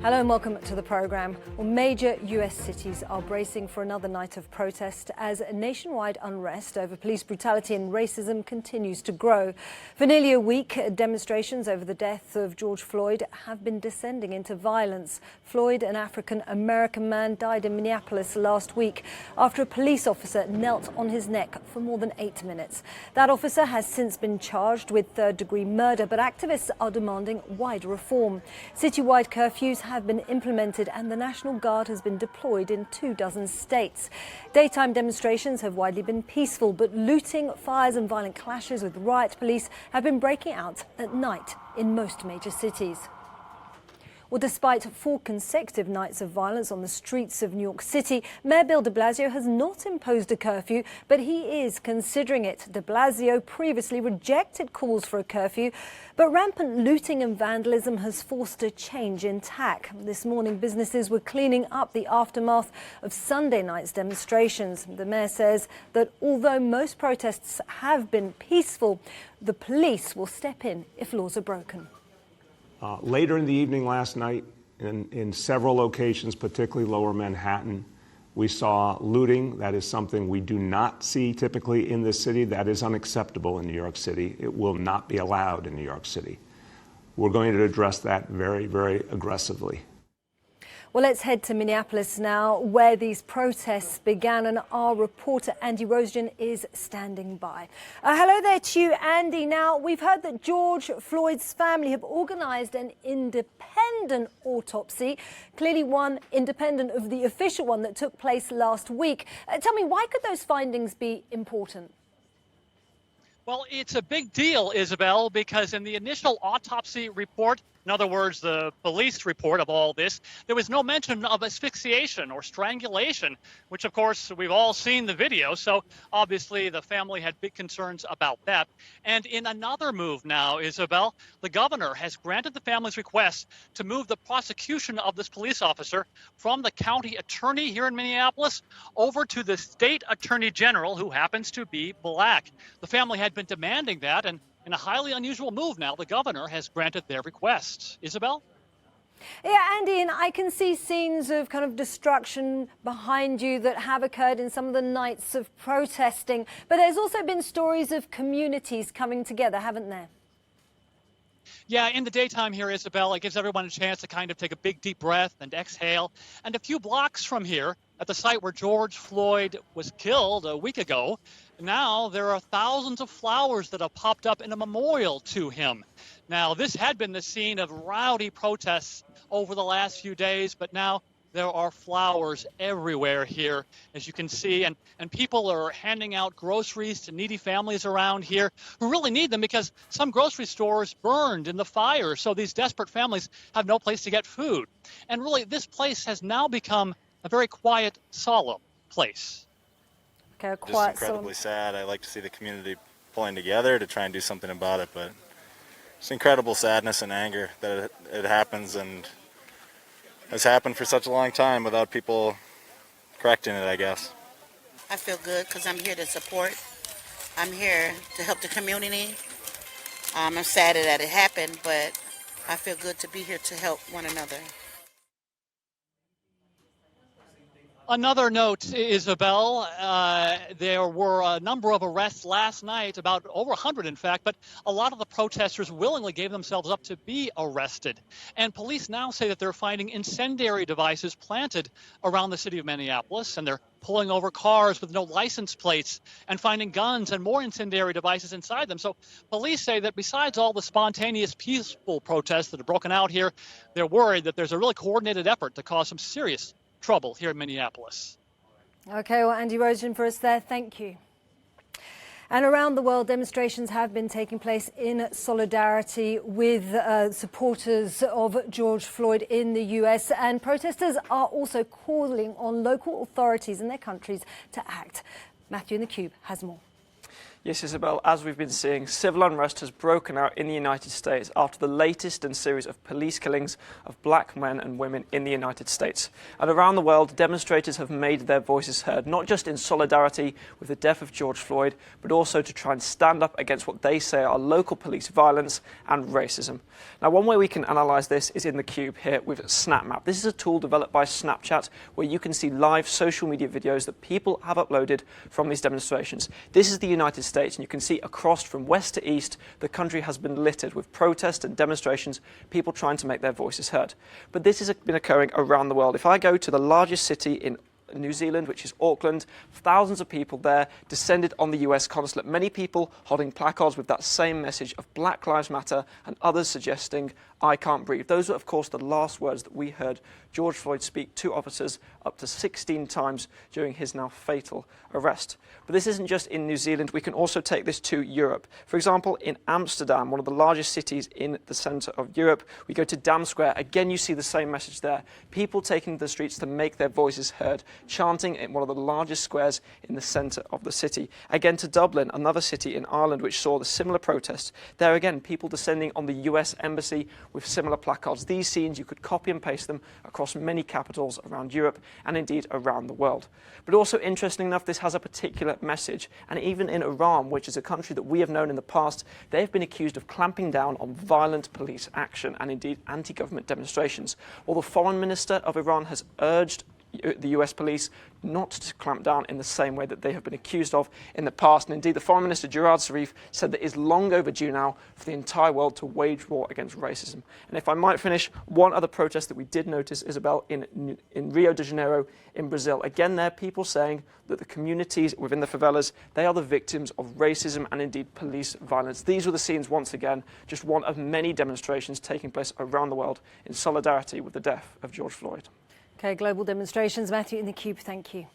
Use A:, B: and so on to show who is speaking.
A: Hello and welcome to the programme. Well, major US cities are bracing for another night of protest as nationwide unrest over police brutality and racism continues to grow. For nearly a week, demonstrations over the death of George Floyd have been descending into violence. Floyd, an African-American man, died in Minneapolis last week after a police officer knelt on his neck for more than 8 minutes. That officer has since been charged with third-degree murder, but activists are demanding wider reform. Citywide curfews have been implemented and the National Guard has been deployed in 24 states. Daytime demonstrations have widely been peaceful, but looting, fires and violent clashes with riot police have been breaking out at night in most major cities. Well, despite 4 consecutive nights of violence on the streets of New York City, Mayor Bill de Blasio has not imposed a curfew, but he is considering it. De Blasio previously rejected calls for a curfew, but rampant looting and vandalism has forced a change in tack. This morning, businesses were cleaning up the aftermath of Sunday night's demonstrations. The mayor says that although most protests have been peaceful, the police will step in if laws are broken.
B: Later in the evening last night, in several locations, particularly lower Manhattan, we saw looting. That is something we do not see typically in this city. That is unacceptable in New York City. It will not be allowed in New York City. We're going to address that very, very aggressively.
A: Well, let's head to Minneapolis now, where these protests began, and our reporter Andy Rosen is standing by. Hello there to you, Andy. Now, we've heard that George Floyd's family have organised an independent autopsy, clearly one independent of the official one that took place last week. Tell me, why could those findings be important?
C: Well, it's a big deal, Isabel, because in the initial autopsy report, in other words, the police report of all this, there was no mention of asphyxiation or strangulation, which, of course, we've all seen the video. So obviously the family had big concerns about that. And in another move now, Isabel, the governor has granted the family's request to move the prosecution of this police officer from the county attorney here in Minneapolis over to the state attorney general, who happens to be black. The family had been demanding that, and in a highly unusual move now, the governor has granted their request. Isabel?
A: Yeah, Andy, and I can see scenes of kind of destruction behind you that have occurred in some of the nights of protesting. But there's also been stories of communities coming together, haven't there?
C: Yeah, in the daytime here, Isabel, it gives everyone a chance to kind of take a big, deep breath and exhale. And a few blocks from here, at the site where George Floyd was killed a week ago, now there are thousands of flowers that have popped up in a memorial to him. Now, this had been the scene of rowdy protests over the last few days, but now there are flowers everywhere here, as you can see, and people are handing out groceries to needy families around here who really need them because some grocery stores burned in the fire, so these desperate families have no place to get food. And really, this place has now become a very quiet, solemn place.
A: Okay,
D: just incredibly sad. I like to see the community pulling together to try and do something about it, but it's incredible sadness and anger that it happens and has happened for such a long time without people correcting it, I guess.
E: I feel good because I'm here to support. I'm here to help the community. I'm sad that it happened, but I feel good to be here to help one another.
C: Another note, Isabel, there were a number of arrests last night, about over 100 in fact, but a lot of the protesters willingly gave themselves up to be arrested. And police now say that they're finding incendiary devices planted around the city of Minneapolis, and they're pulling over cars with no license plates and finding guns and more incendiary devices inside them. So police say that besides all the spontaneous, peaceful protests that have broken out here, they're worried that there's a really coordinated effort to cause some serious trouble here in Minneapolis.
A: Okay, well, Andy Rosen for us there. Thank you. And around the world, demonstrations have been taking place in solidarity with supporters of George Floyd in the US. And protesters are also calling on local authorities in their countries to act. Matthew in the Cube has more.
F: Yes, Isabel, as we've been seeing, civil unrest has broken out in the United States after the latest in series of police killings of black men and women in the United States. And around the world, demonstrators have made their voices heard, not just in solidarity with the death of George Floyd, but also to try and stand up against what they say are local police violence and racism. Now, one way we can analyse this is in the cube here with SnapMap. This is a tool developed by Snapchat where you can see live social media videos that people have uploaded from these demonstrations. This is the United States, and you can see across from west to east, the country has been littered with protests and demonstrations, people trying to make their voices heard. But this has been occurring around the world. If I go to the largest city in New Zealand, which is Auckland, thousands of people there descended on the US consulate, many people holding placards with that same message of Black Lives Matter and others suggesting, "I can't breathe." Those were, of course, the last words that we heard George Floyd speak to officers up to 16 times during his now fatal arrest. But this isn't just in New Zealand, we can also take this to Europe. For example, in Amsterdam, one of the largest cities in the centre of Europe, we go to Dam Square. Again, you see the same message there. People taking to the streets to make their voices heard, chanting in one of the largest squares in the centre of the city. Again, to Dublin, another city in Ireland which saw the similar protests. There again, people descending on the US embassy with similar placards. These scenes, you could copy and paste them across many capitals around Europe and indeed around the world. But also, interesting enough, this has a particular message. And even in Iran, which is a country that we have known in the past, they've been accused of clamping down on violent police action and indeed anti-government demonstrations. Well, the foreign minister of Iran has urged the US police not to clamp down in the same way that they have been accused of in the past. And indeed, the Foreign Minister, Jawad Zarif, said that it is long overdue now for the entire world to wage war against racism. And if I might finish, one other protest that we did notice, Isabel, in Rio de Janeiro in Brazil. Again, there are people saying that the communities within the favelas, they are the victims of racism and indeed police violence. These were the scenes, once again, just one of many demonstrations taking place around the world in solidarity with the death of George Floyd.
A: Okay, global demonstrations. Matthew in the Cube, thank you.